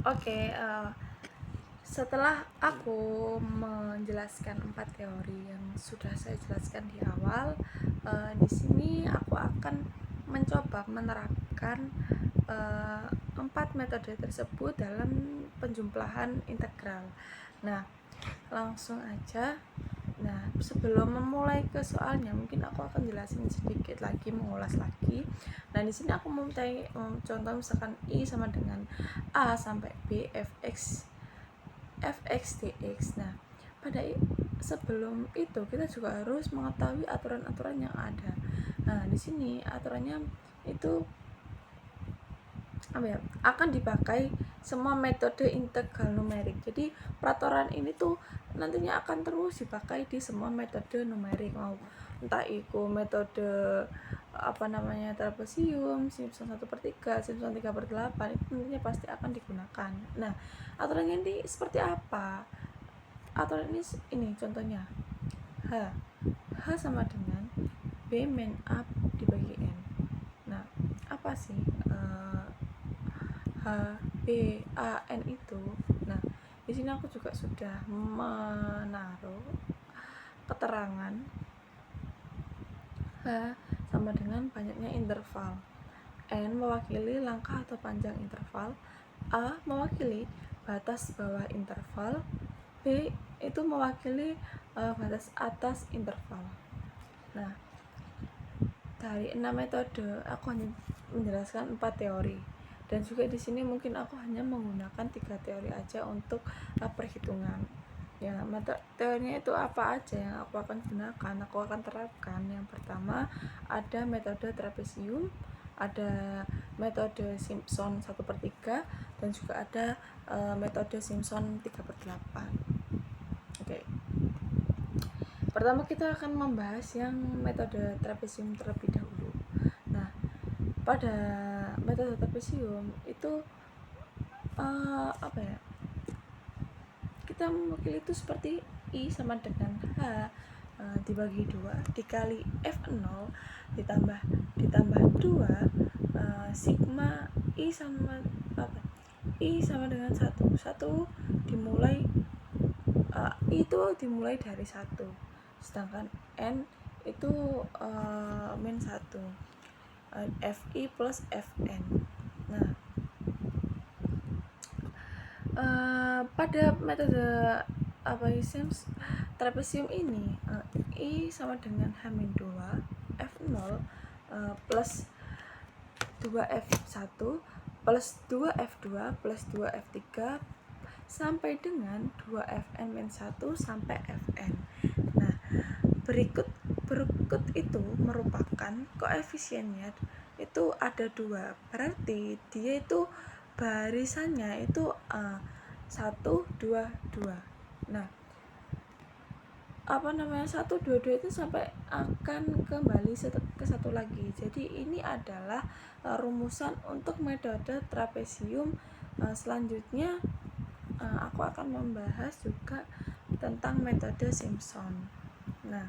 Oke, setelah aku menjelaskan 4 teori yang sudah saya jelaskan di awal, di sini aku akan mencoba menerapkan 4 metode tersebut dalam penjumlahan integral. Nah, langsung aja. Nah, sebelum memulai ke soalnya, mungkin aku akan jelasin sedikit lagi, mengulas lagi. Nah, di sini aku memulai contoh misalkan I sama dengan A sampai B fx dx. Nah, sebelum itu kita juga harus mengetahui aturan-aturan yang ada. Nah, di sini aturannya itu akan dipakai semua metode integral numerik. Jadi peraturan ini tuh nantinya akan terus dipakai di semua metode numerik, mau entah itu metode trapesium, Simpson 1/3, Simpson 3/8, itu nantinya pasti akan digunakan. Nah, aturannya ini seperti apa? Aturan ini contohnya H sama dengan B min A dibagi N. Nah, apa sih H, B, A, N itu? Nah, di sini aku juga sudah menaruh keterangan H sama dengan banyaknya interval, N mewakili langkah atau panjang interval, A mewakili batas bawah interval, B itu mewakili batas atas interval. Nah, dari 6 metode aku hanya menjelaskan 4 teori, dan juga di sini mungkin aku hanya menggunakan 3 teori aja untuk perhitungan. Ya, teorinya itu apa aja yang aku akan gunakan, aku akan terapkan. Yang pertama ada metode trapesium, ada metode Simpson 1/3, dan juga ada metode Simpson 3/8. Oke. Pertama kita akan membahas yang metode trapesium terlebih dahulu. Nah, pada metode trapesium itu kita mewakili itu seperti I sama dengan H dibagi 2 dikali F0 ditambah 2 sigma I sama dengan 1 dimulai I itu dimulai dari 1, sedangkan N itu min 1, Fi plus Fn. Nah, pada metode trapesium ini I sama dengan H-2 F0 plus 2F1 plus 2F2 plus 2F3 sampai dengan 2Fn-1 sampai Fn. Nah, berikut itu merupakan koefisiennya itu ada 2, berarti dia itu barisannya itu 1, 2, 2. Nah, 1, 2, 2 itu sampai akan kembali ke 1 lagi. Jadi ini adalah rumusan untuk metode trapesium. Selanjutnya aku akan membahas juga tentang metode Simpson. Nah,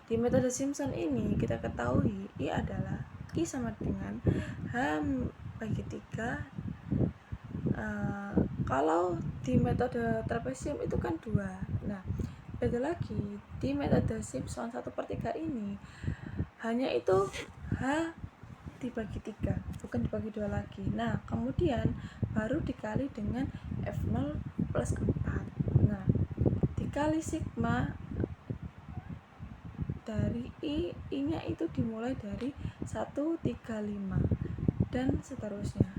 di metode Simpson ini kita ketahui I adalah I sama dengan H/3. Kalau di metode trapesium itu kan 2. Nah, beda lagi di metode Simpson 1/3 ini hanya itu H dibagi 3, bukan dibagi 2 lagi. Nah, kemudian baru dikali dengan F0 plus 4. Nah, dikali sigma dari I nya itu dimulai dari 135 dan seterusnya.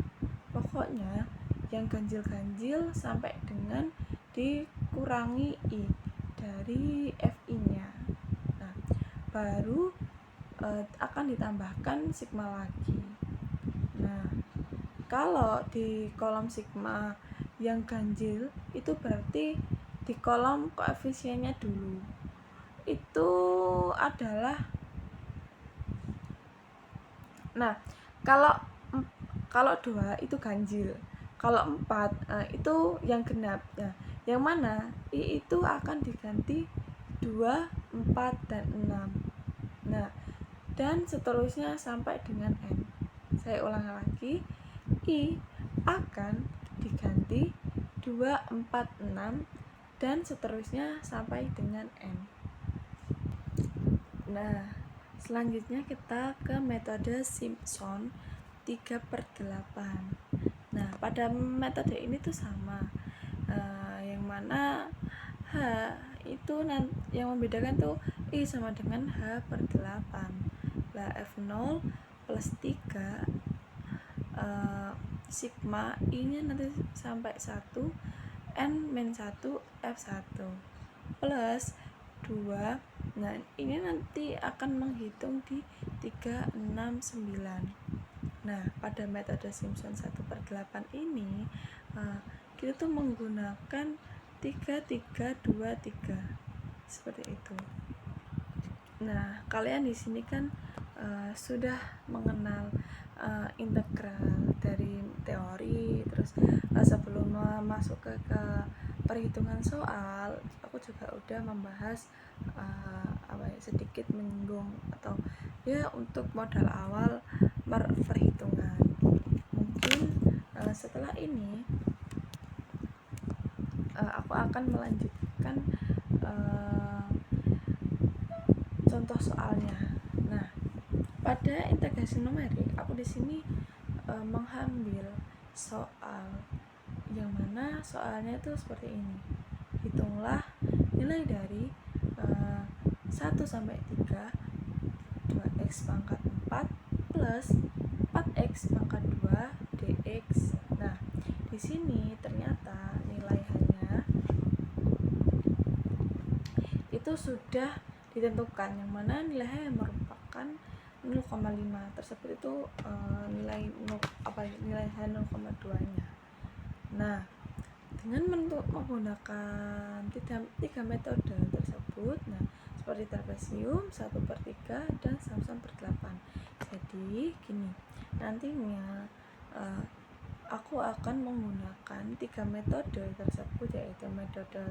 Pokoknya yang ganjil-ganjil sampai dengan dikurangi I dari Fi nya. Nah, baru akan ditambahkan sigma lagi. Nah, kalau di kolom sigma yang ganjil itu berarti di kolom koefisiennya dulu itu adalah, nah, kalau 2 itu ganjil, kalau 4 itu yang genap. Nah, yang mana I itu akan diganti 2, 4, dan 6. Nah, dan seterusnya sampai dengan N. Saya ulang lagi, I akan diganti 2, 4, 6 dan seterusnya sampai dengan N. Nah, selanjutnya kita ke metode Simpson 3/8. Nah, pada metode ini tuh sama, yang mana H itu yang membedakan tuh I sama dengan H/8. Lah F0 plus 3 sigma I nya nanti sampai 1 N-1 F1 plus 2. Nah, ini nanti akan menghitung di 3, 6, 9. Nah, pada metode Simpson 1/8 ini kita tuh menggunakan 3, 3, 2, 3 seperti itu. Nah, kalian di sini kan sudah mengenal integral dari teori. Terus sebelum masuk ke perhitungan soal, aku juga udah membahas sedikit menyinggung atau ya untuk modal awal perhitungan. Mungkin setelah ini aku akan melanjutkan contoh soalnya. Nah, pada integrasi numerik aku di sini mengambil soal yang mana soalnya itu seperti ini. Hitunglah nilai dari 1 sampai 3 2x pangkat 4 plus 4x pangkat 2 dx. Nah, di sini ternyata nilai hanya itu sudah ditentukan, yang mana nilai H merupakan 0,5 tersebut itu nilai H 0,2 nya. Nah, dengan menggunakan tiga metode tersebut, nah seperti trapesium 1/3 dan Simpson 8. Jadi gini, nantinya aku akan menggunakan 3 metode tersebut, yaitu metode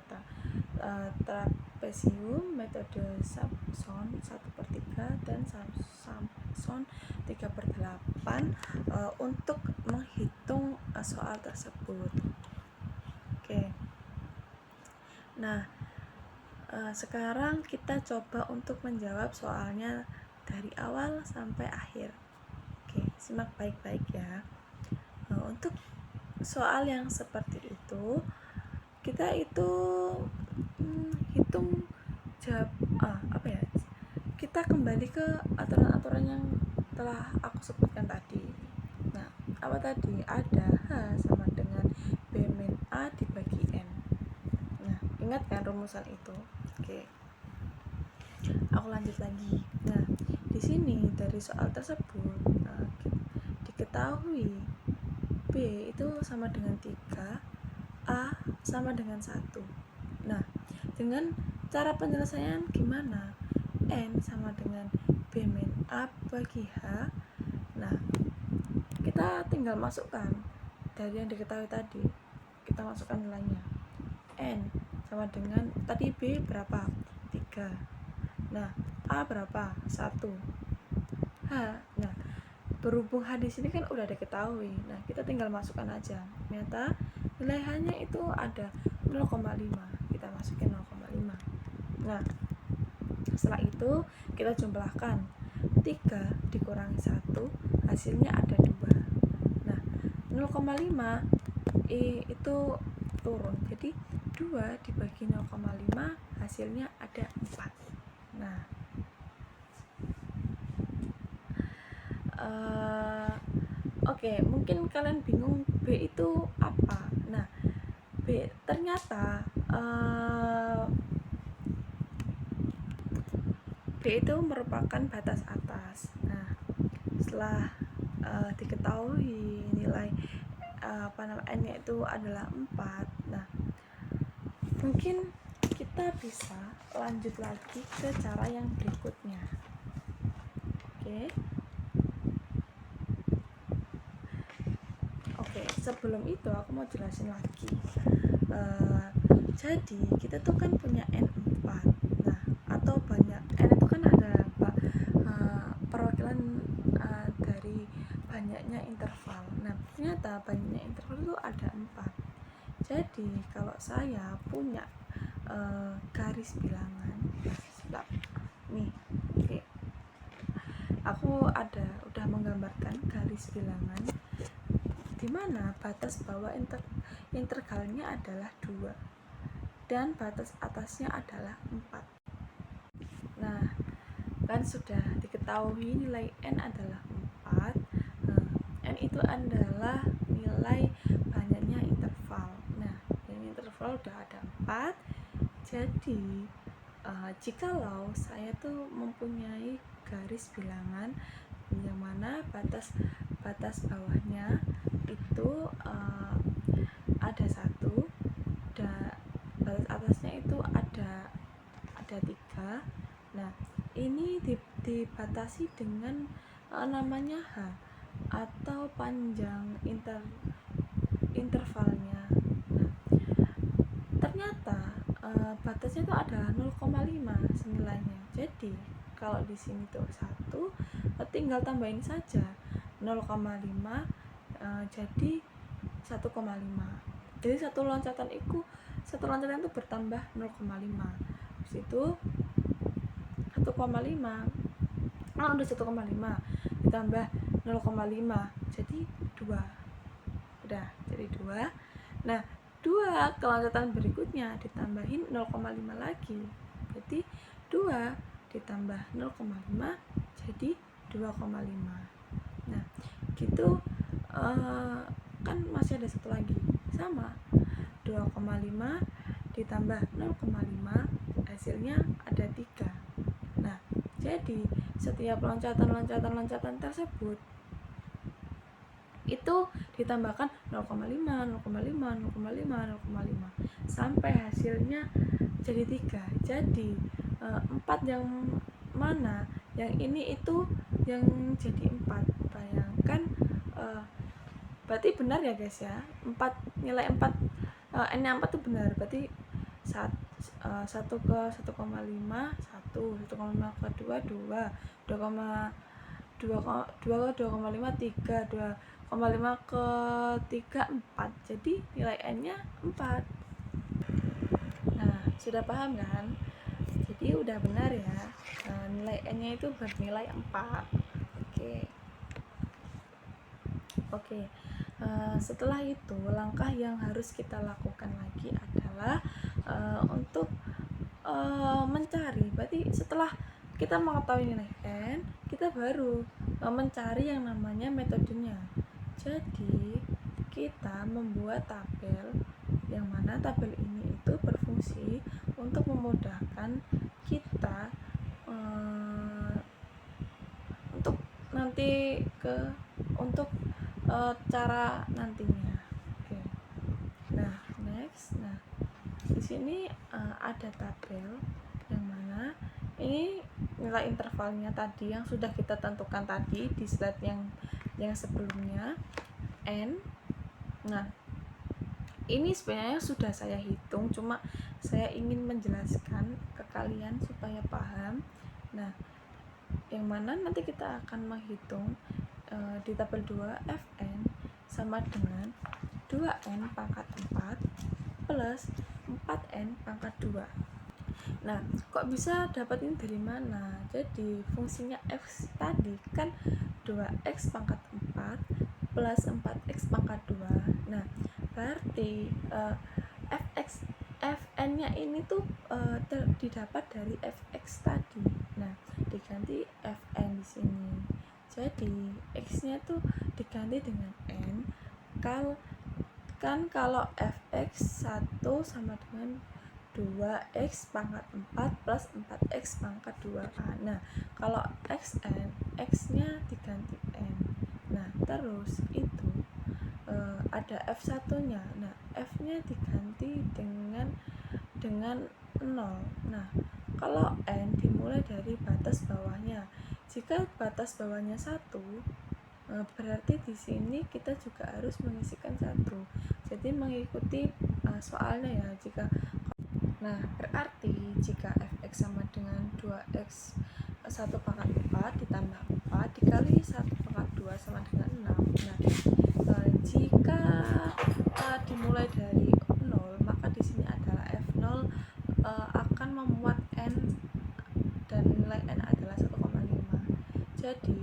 trapesium, metode Simpson 1/3 dan Simpson 3/8 untuk menghitung soal tersebut. Oke. Nah, sekarang kita coba untuk menjawab soalnya dari awal sampai akhir. Oke, simak baik-baik ya. Untuk soal yang seperti itu, kita itu hitung kita kembali ke aturan-aturan yang telah aku sebutkan tadi. Nah, apa tadi? Ada H sama dengan B min A dibagi N. Nah, ingat kan rumusan itu? Oke. Aku lanjut lagi. Nah, di sini dari soal tersebut diketahui B itu sama dengan 3, A sama dengan 1. Nah, dengan cara penyelesaian gimana? N sama dengan B min A bagi H. Nah, kita tinggal masukkan dari yang diketahui tadi. Kita masukkan nilainya. N sama dengan tadi B berapa? 3. Nah, A berapa? 1. H. Nah, berhubung H di sini kan udah diketahui. Nah, kita tinggal masukkan aja. Ternyata nilai H-nya itu ada 0,5. Kita masukin 0,5. Nah, setelah itu kita jumlahkan 3 dikurangi 1, hasilnya ada 2. Nah, 0,5 itu turun, jadi 2 dibagi 0,5 hasilnya ada 4. Nah, oke, mungkin kalian bingung B itu apa. Nah, B ternyata B itu merupakan batas atas. Nah, setelah diketahui nilai N-nya itu adalah 4. Nah, mungkin kita bisa lanjut lagi ke cara yang berikutnya. Oke, sebelum itu aku mau jelasin lagi. Jadi kita tuh kan punya N4. Nah, atau banyak N itu kan ada perwakilan dari banyaknya interval. Nah, ternyata banyaknya interval itu ada 4. Jadi kalau saya punya garis bilangan nih, oke, aku udah menggambarkan garis bilangan di mana batas bawah integralnya adalah 2 dan batas atasnya adalah 4. Nah, kan sudah diketahui nilai n adalah 4. N itu adalah nilai banyaknya interval. Nah, ini interval udah ada 4. Jadi jikalau saya tuh mempunyai garis bilangan yang mana batas bawahnya itu ada 1 dan batas atasnya itu ada 3. Nah, ini dibatasi dengan namanya H atau panjang intervalnya. Nah, ternyata batasnya itu adalah 0,5 senilainya. Jadi kalau di sini tuh 1, tinggal tambahin saja 0,5 jadi 1,5. Jadi satu loncatan itu bertambah 0,5. Habis itu 1,5. Udah 1,5 ditambah 0,5 jadi 2. Udah jadi 2. Nah, 2 ke loncatan berikutnya ditambahin 0,5 lagi. Berarti 2 ditambah 0,5 jadi 2,5. Nah, gitu kan masih ada satu lagi. Sama. 2,5 ditambah 0,5 hasilnya ada 3. Nah, jadi setiap loncatan tersebut itu ditambahkan 0,5 sampai hasilnya jadi 3. Jadi 4 yang mana? Yang ini itu yang jadi 4. Bayangkan berarti benar ya guys ya. Nilai 4 n-nya 4 itu benar. Berarti 1 ke 1,5 1, 1,5 ke 2 2, 2,5 3, 2,5 ke 3 4. Jadi nilai n-nya 4. Nah, sudah paham kan? Jadi udah benar ya. Nilai n-nya itu bernilai 4. Oke. Setelah itu langkah yang harus kita lakukan lagi adalah untuk mencari. Berarti setelah kita mengetahui nilai n, kita baru mencari yang namanya metodenya. Jadi kita membuat tabel yang mana tabel ini itu berfungsi untuk memudahkan kita untuk nanti untuk cara nantinya. Oke. Nah, next. Nah, di sini ada tabel yang mana ini nilai intervalnya tadi yang sudah kita tentukan tadi di slide yang sebelumnya n. Nah, ini sebenarnya sudah saya hitung, cuma saya ingin menjelaskan ke kalian supaya paham. Nah, yang mana nanti kita akan menghitung di tabel 2 Fn sama dengan 2n pangkat 4 plus 4n pangkat 2. Nah, kok bisa dapat ini dari mana? Jadi fungsinya f tadi kan 2x pangkat 4 plus 4x pangkat 2. Nah, berarti fn-nya ini tuh didapat dari fx tadi. Nah, diganti fn di sini. Jadi x-nya tuh diganti dengan n. Kalau fx 1 sama dengan 2x pangkat 4 plus 4x pangkat 2. Nah, kalau x-nya diganti n. Nah, terus itu ada f1-nya. Nah, f-nya diganti dengan 0. Nah, kalau n dimulai dari batas bawahnya. Jika batas bawahnya 1, berarti di sini kita juga harus mengisikan 1. Jadi mengikuti soalnya ya. Nah, berarti jika fx sama dengan 2x 1 pangkat 4 ditambah 4 dikali 1 pangkat 2 sama dengan 6. Nah, jika dimulai dari 0, maka di sini adalah F0 akan memuat N dan nilai N adalah 1,5. Jadi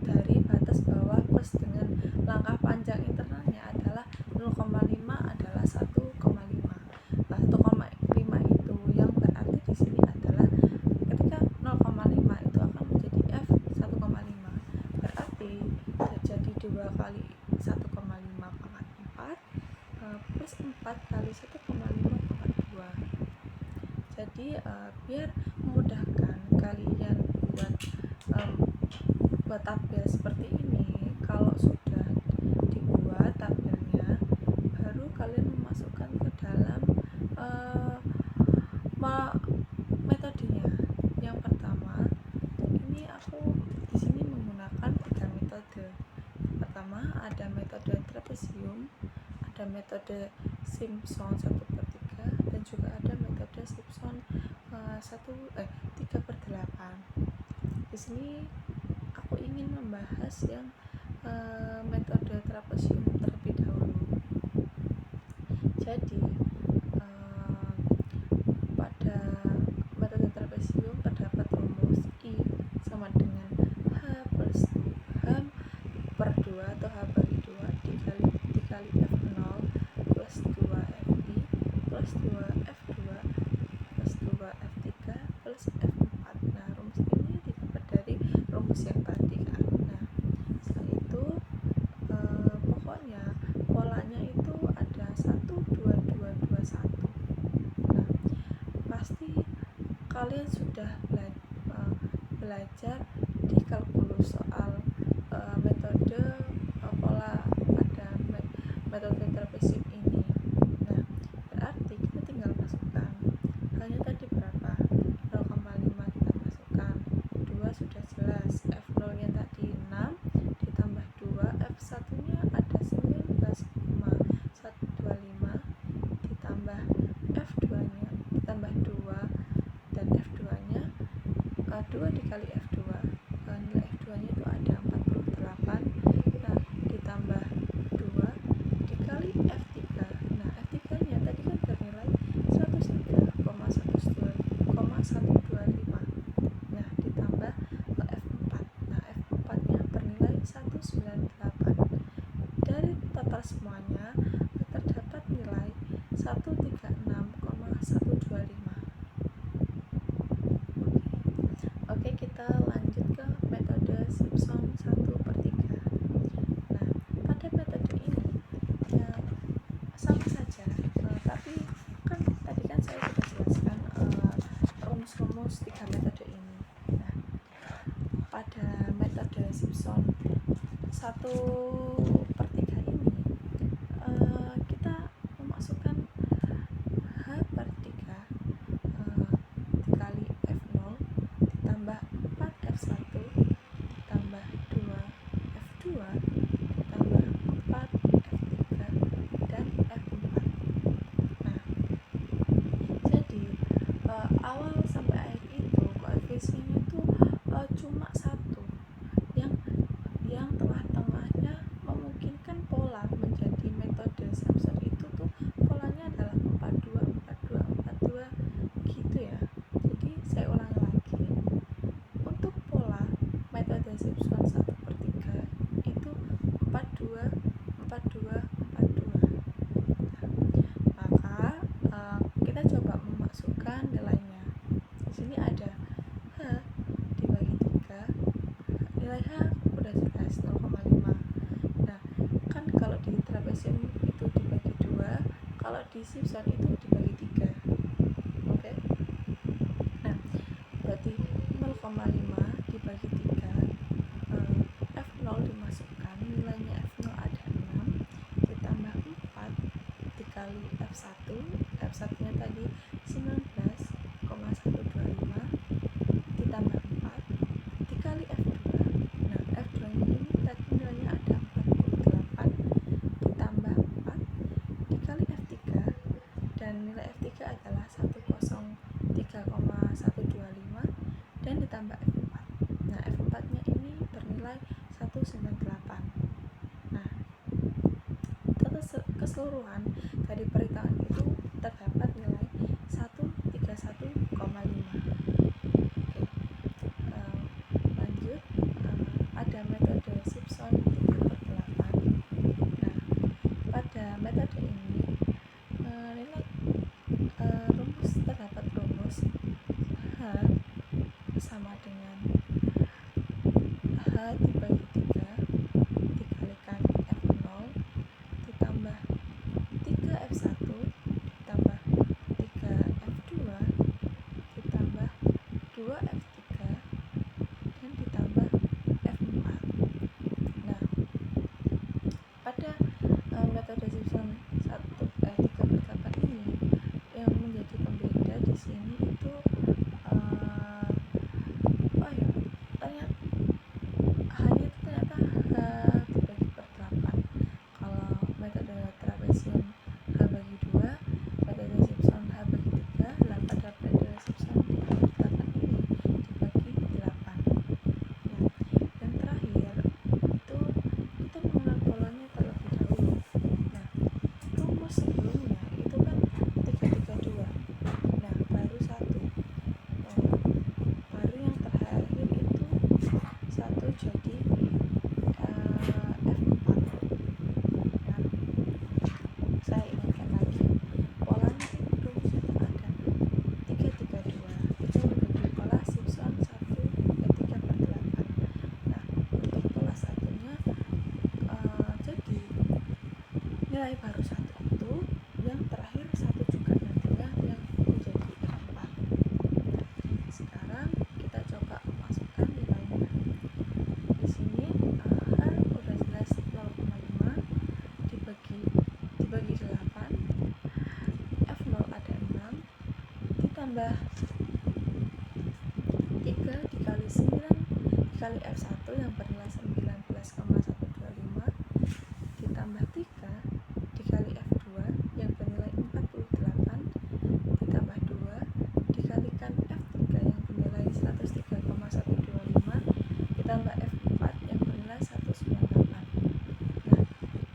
dari batas bawah plus dengan langkah panjang internalnya adalah 0,5 adalah 1,5. Nah, 1,5 itu yang berarti di sini adalah ketika 0,5 itu akan menjadi F 1,5. Berarti jadi 2 kali 1,5 pangkat 4 plus 4 kali 1,5 pangkat 2. Jadi biar memudahkan kalian buat tabel seperti ini, kalau sudah dibuat tabelnya, baru kalian memasukkan ke dalam metodenya. Yang pertama, ini aku di sini menggunakan 3 metode. Pertama ada metode trapesium, ada metode Simpson 1/3, dan juga ada metode Simpson 3/8. Di sini aku ingin membahas yang metode trapesium terlebih dahulu. Jadi pada metode trapesium terdapat rumus I sama dengan H plus H per 2 atau H bagi 2 dikali F0 plus 2 FI plus 2 F2 plus 2 F3 plus F4. Nah, rumus ini didapat dari rumus yang tadi kan. Nah, setelah itu pokoknya polanya itu ada 1 2 2 2 1. Nah, pasti kalian sudah belajar di kalkulus soal metode pola pada metode trapesium ini. Nah, berarti kita tinggal masukkan halnya tadi berapa, 0,5 kita masukkan, 2 sudah jelas, F0 nya tadi 6 ditambah 2, F1 nya ada 19,125 ditambah F2 nya ditambah 2, dan F2 nya 2 dikali F2, nilai F2 nya itu ada 48. Nah, ditambah 2 dikali F3. Nah, F3 nya tadi kan bernilai 103,125. Nah, ditambah F4. Nah, F4 nya bernilai 198. Dari total semuanya terdapat nilai 136,125. Oke, kita lanjut ke metode Simpson 1/3. Nah, pada metode ini ya sama saja, tapi kan tadi kan saya sudah jelaskan rumus-rumus 3 metode ini. Nah, pada metode Simpson 1/3 ini kita memasukkan H per 3 dikali F0 ditambah 4 F1 ditambah 2 F2 ditambah 4 F3 dan F4. Nah, jadi awal sampai akhir itu koefisiennya itu cuma 1, yang tengah-tengahnya memungkinkan pola menjadi metode Simpson itu tuh polanya adalah 42 42 42 gitu ya. Jadi saya ulangi lagi, untuk pola metode Simpson 1/3 itu 42 42 42. Maka kita coba memasukkan nilainya. Di sini ada H dibagi 3, nilai H udah jelas 0,5. Nah, kan kalau di trapesium itu dibagi 2, kalau di Simpson itu dibagi 3. Oke. Nah, berarti 0,5 dibagi 3, F0 dimasukkan, nilainya F0 ada 6 ditambah 4 dikali F1, F1 nya tadi 19,125 ditambah 4 dikali F2. Nah, F2 nya ini tadi nilainya ada 48 ditambah 4 dikali F3, dan nilai F3 adalah 103,125 dan ditambah F4. keseluruhan dari perhitungan itu terdapat nilai 131,5. Oke, lanjut. Ada metode Simpson 3/8. Nah, pada metode ini nilai rumus terdapat rumus H sama dengan H dibagi 3 dikalikan F0 ditambah 3F1 ditambah 3F2 ditambah 2F3 dan ditambah F4. Nah, pada metode Simpson 3/8 ini yang menjadi pembeda di sini itu ternyata dibagi per 8. Kalau metode trapesium H/2, metode Simpson H/3, dan pada metode Simpson 3/8 ini dibagi 8. Nah, yang terakhir itu kita mengenal polanya terlebih dahulu. Nah, rumus sebelumnya itu kan 332. Nah, baru satu. Baru yang terakhir itu 1 jadi F4. Nah, saya ingatkan lagi, polanya rumusnya ada 332. Itu menjadi pola Simpson 3/8. Nah, untuk pola satunya jadi nilai baru 1 itu yang terakhir 1 juga nantinya yang menjadi F4. Sekarang kita coba masukkan nilainya. Di sini H udah jelas 0,5 dibagi 8, F0 ada 6 ditambah 3 dikali 9 dikali F1 yang bernilai 19,125 ditambah 3 dikali F2 yang bernilai 48 ditambah 2 dikalikan F3 yang bernilai 103,125 ditambah F4 yang bernilai 198. Nah,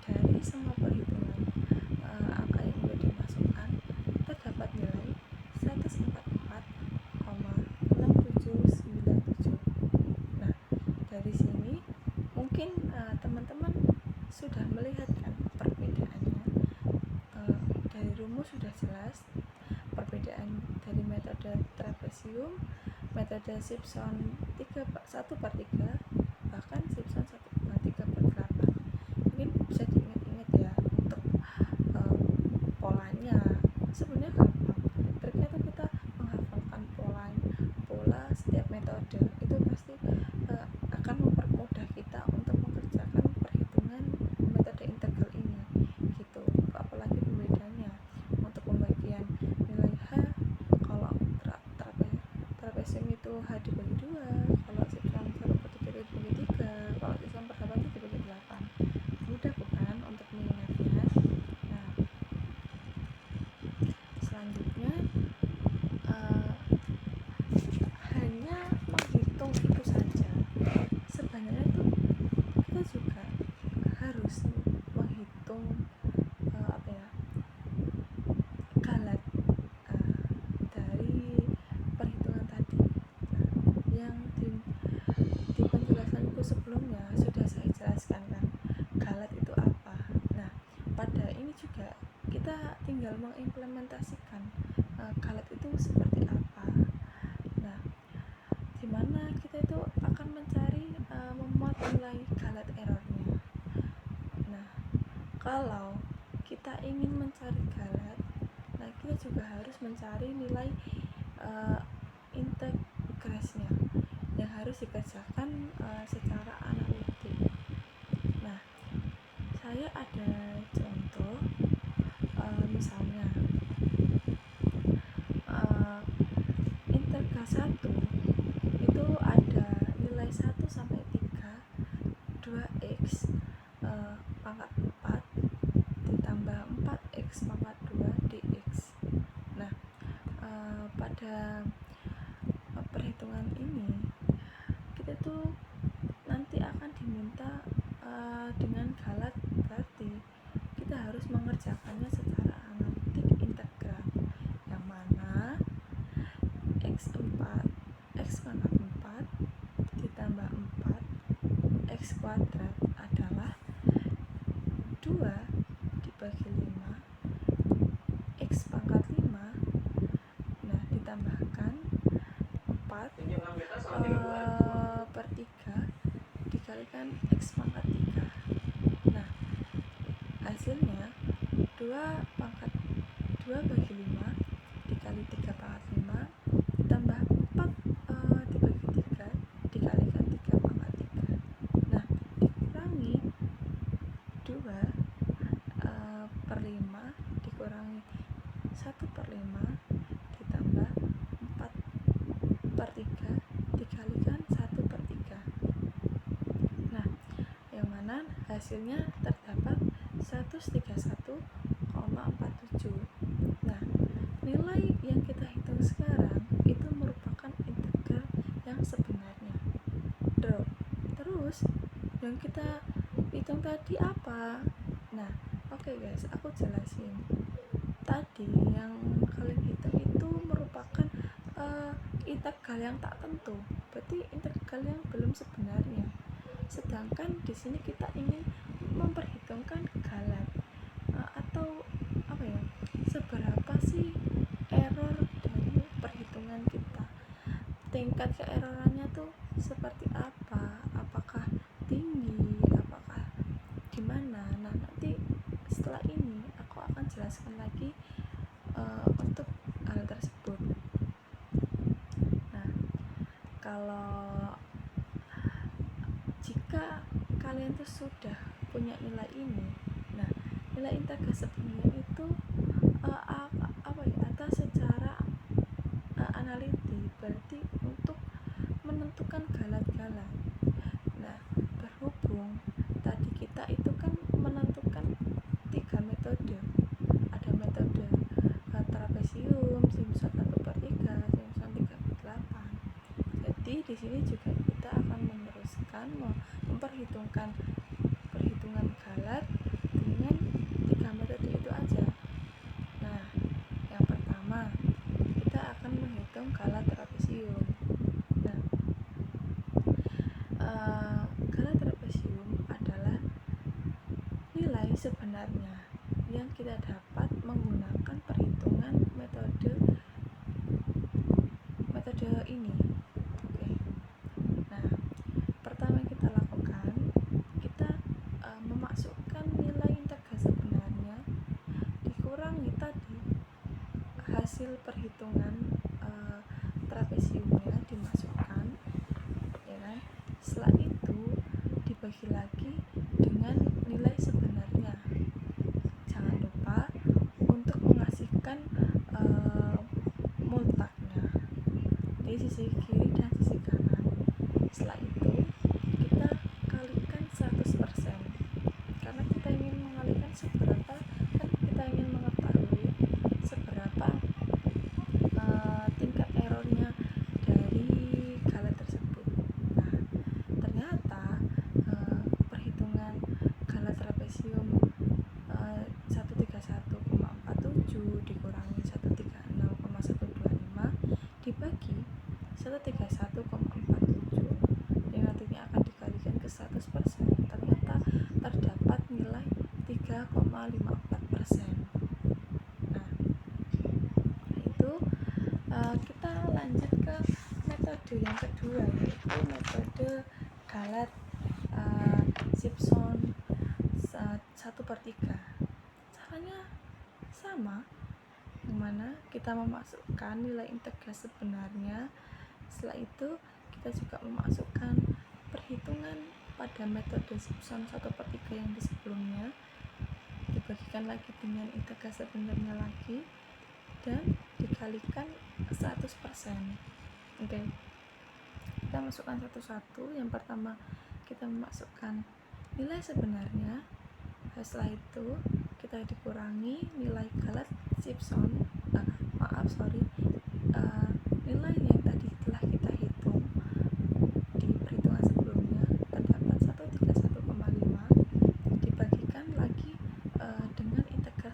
dari semua perhitungan angka yang sudah dimasukkan terdapat nilai 144,6797. Nah, dari sini mungkin teman-teman sudah melihat kan perbedaannya. Dari rumus sudah jelas perbedaan dari metode trapesium, metode Simpson 1/3, bahkan Simpson 3/8. Mungkin bisa diingat-ingat ya untuk polanya. Sebenarnya gampang. Ternyata kita menghafalkan pola setiap metode itu pasti akan mempermudah kita untuk mengerjakan perhitungan metode integral ini gitu. Apalagi pembedanya untuk pembagian nilai H, kalau trapesium itu H dibagi 2, kalau Simpson 1/3 itu dibagi 3, kalau Simpson 1/8 itu dibagi 8. Mudah bukan untuk mengingatnya? Nah, selanjutnya hanya menghitung itu saja. Sebenarnya tuh kita juga harus menghitung galat dari perhitungan tadi. Nah, yang di penjelasanku sebelumnya sudah saya jelaskan kan, galat itu apa. Nah, pada ini juga kita tinggal mengimplementasikan galat itu seperti apa. Nah, dimana kita itu akan mencari memuat nilai galat errornya. Nah, kalau kita ingin mencari galat, nah kita juga harus mencari nilai integrasinya yang harus dikerjakan secara analitik. Nah, saya ada contoh, misalnya integral 1 itu ada nilai 1 sampai 3 2x pangkat 4 ditambah 4x pangkat 2 dx. Nah, pada perhitungan ini kita tuh nanti akan diminta dengan galat, berarti kita harus mengerti mengerjakannya secara analitik integral, yang mana X pangkat 4 ditambah 4 X kuadrat adalah 2 dibagi 5 X pangkat 5, nah ditambahkan 4 per 3 dikalikan X pangkat 3. Nah hasilnya 2 bagi 5 dikali 3 pangkat 5 ditambah 4 dibagi 3 dikalikan 3 pangkat 3. Nah dikurangi 2 per 5 dikurangi 1 per 5 ditambah 4 per 3 dikalikan 1 per 3. Nah yang mana hasilnya terdapat 131,47. Nah nilai yang kita hitung sekarang itu merupakan integral yang sebenarnya. Terus yang kita hitung tadi apa? Nah oke guys, aku jelasin. Tadi yang kalian hitung itu merupakan integral yang tak tentu, berarti integral yang belum sebenarnya. Sedangkan di sini kita ingin memperhitungkan galat atau apa ya, seberapa sih error dari perhitungan kita, tingkat keerorannya tuh seperti apa, apakah tinggi, apakah gimana. Nah nanti setelah ini aku akan jelaskan lagi untuk hal tersebut. Nah kalau jika kalian tuh sudah punya nilai ini, nah nilai integral sebenarnya itu apa ya, atas secara analitik, berarti untuk menentukan galat-galat. Nah berhubung tadi kita itu kan menentukan 3 metode, ada metode trapesium, simson 1/3, simson 3/8. Jadi di sini juga kita akan meneruskan memperhitungkan perhitungan galat dengan 3 metode itu aja. Nah yang pertama kita akan menghitung galat trapesium. Nah galat trapesium adalah nilai sebenarnya yang kita dapat menggunakan perhitungan metode ini. Oke. Nah pertama yang kita lakukan, kita memasukkan nilai integral sebenarnya dikurangi tadi hasil perhitungan trapesiumnya dimasukkan, ya kan. Setelah itu dibagi lagi dengan nilai sebenarnya. Jangan lupa untuk menghasilkan multaknya di sisi kiri dan sisi kanan. Setelah itu kita kalikan 100%, karena kita ingin mengalikan seberapa, kan kita ingin mengetahui seberapa tingkat errornya dari galat tersebut. Nah ternyata perhitungan galat trapesium 131,47 dikurangi 136,125 dibagi 131,47 yang nantinya akan dikalikan ke 100%, ternyata terdapat nilai 3,54%. Nah itu kita lanjut ke metode yang kedua, yaitu metode galat Simpson 1/3. Caranya sama, yang mana kita memasukkan nilai integral sebenarnya. Setelah itu kita juga memasukkan perhitungan pada metode Simpson 1/3 yang di sebelumnya, dibagikan lagi dengan integral sebenarnya lagi dan dikalikan 100%. Oke. Kita masukkan satu-satu. Yang pertama kita memasukkan nilai sebenarnya, setelah itu kita dikurangi nilai galat Simpson, nilai yang tadi telah kita hitung di perhitungan sebelumnya, terdapat 131,5 dibagikan lagi dengan integral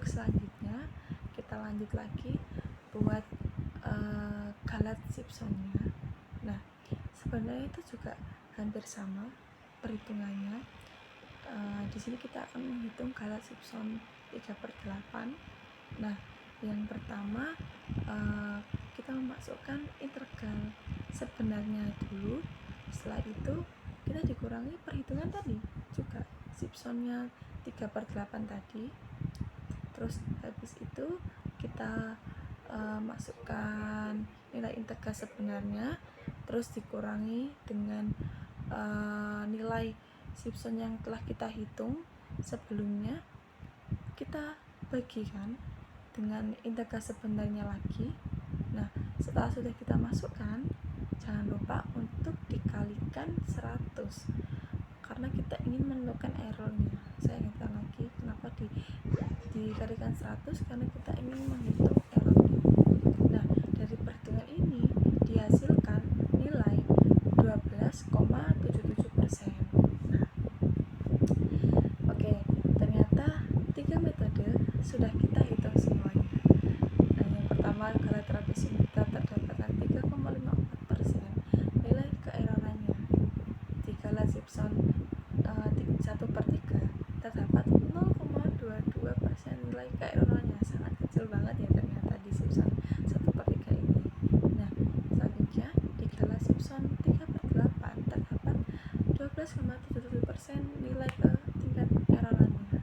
untuk selanjutnya kita lanjut lagi buat Galat Simpsonnya. Nah, sebenarnya itu juga hampir sama perhitungannya. Di sini kita akan menghitung Galat Simpson 3/8. Nah, yang pertama kita memasukkan integral sebenarnya dulu. Setelah itu kita dikurangi perhitungan tadi juga, Simpsonnya 3/8 tadi. Terus habis itu kita masukkan nilai integral sebenarnya, terus dikurangi dengan nilai Simpson yang telah kita hitung sebelumnya, kita bagikan dengan integral sebenarnya lagi. Nah, setelah sudah kita masukkan, jangan lupa untuk dikalikan 100 karena kita ingin menemukan errornya. Saya ingatkan lagi, kenapa dikalikan 100, karena kita ingin menghitung errornya. Nah, dari perhitungan ini dihasilkan nilai 12,77%. Nah, oke, ternyata 3 metode sudah kita hitung semuanya. Nah, yang pertama, Galat Trapesium kita terdapatkan 3,54% nilai keerorannya. Di Galat Simpson 1/3 terdapat 0,22% nilai keerorannya. Sangat kecil banget ya ternyata di Simpson 1/3 ini. Nah, selanjutnya di Galat Simpson 3/8 terdapat 12,77% nilai ke tingkat erorannya.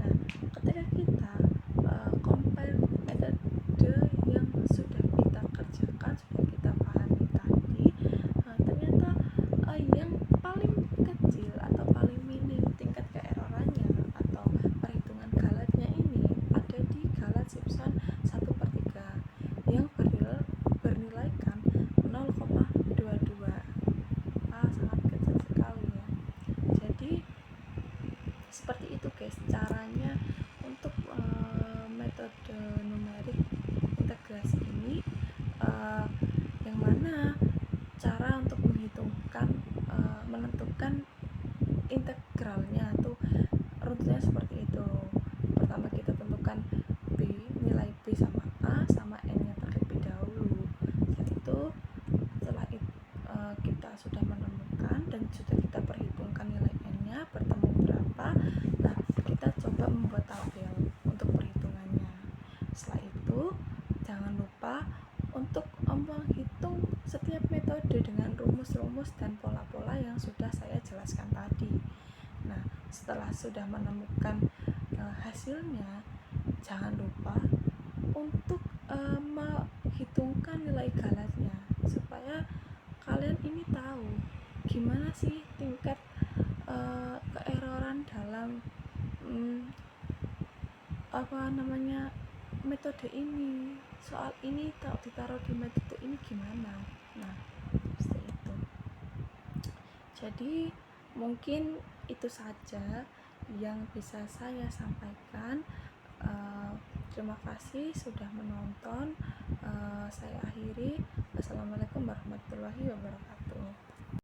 Nah, ketika kita compare metode yang sudah kita kerjakan, sudah kita pahami tadi, ternyata yang paling kecil atau paling minim tingkat keerorannya atau perhitungan galatnya ini ada di Galat Simpson 1/3 yang bernilaikan 0,22. Sangat kecil sekali ya. Jadi seperti itu guys caranya untuk metode numerik integrasi ini, yang mana cara untuk menentukan integralnya tuh runutnya seperti itu. Pertama kita tentukan nilai B sama A sama N nya terlebih dahulu. Setelah itu kita sudah menemukan dan sudah kita perhitungkan nilai N nya bertemu berapa. Nah, kita coba membuat tabel untuk perhitungannya. Setelah itu jangan lupa untuk menghitung setiap metode dengan rumus-rumus dan pola-pola yang sudah saya jelaskan tadi. Nah, setelah sudah menemukan hasilnya, jangan lupa untuk menghitungkan nilai galatnya supaya kalian ini tahu gimana sih tingkat keeroran dalam metode ini. Soal ini ditaruh di metode ini gimana. Nah, seperti itu. Jadi mungkin itu saja yang bisa saya sampaikan. Terima kasih sudah menonton. Saya akhiri. Wassalamualaikum warahmatullahi wabarakatuh.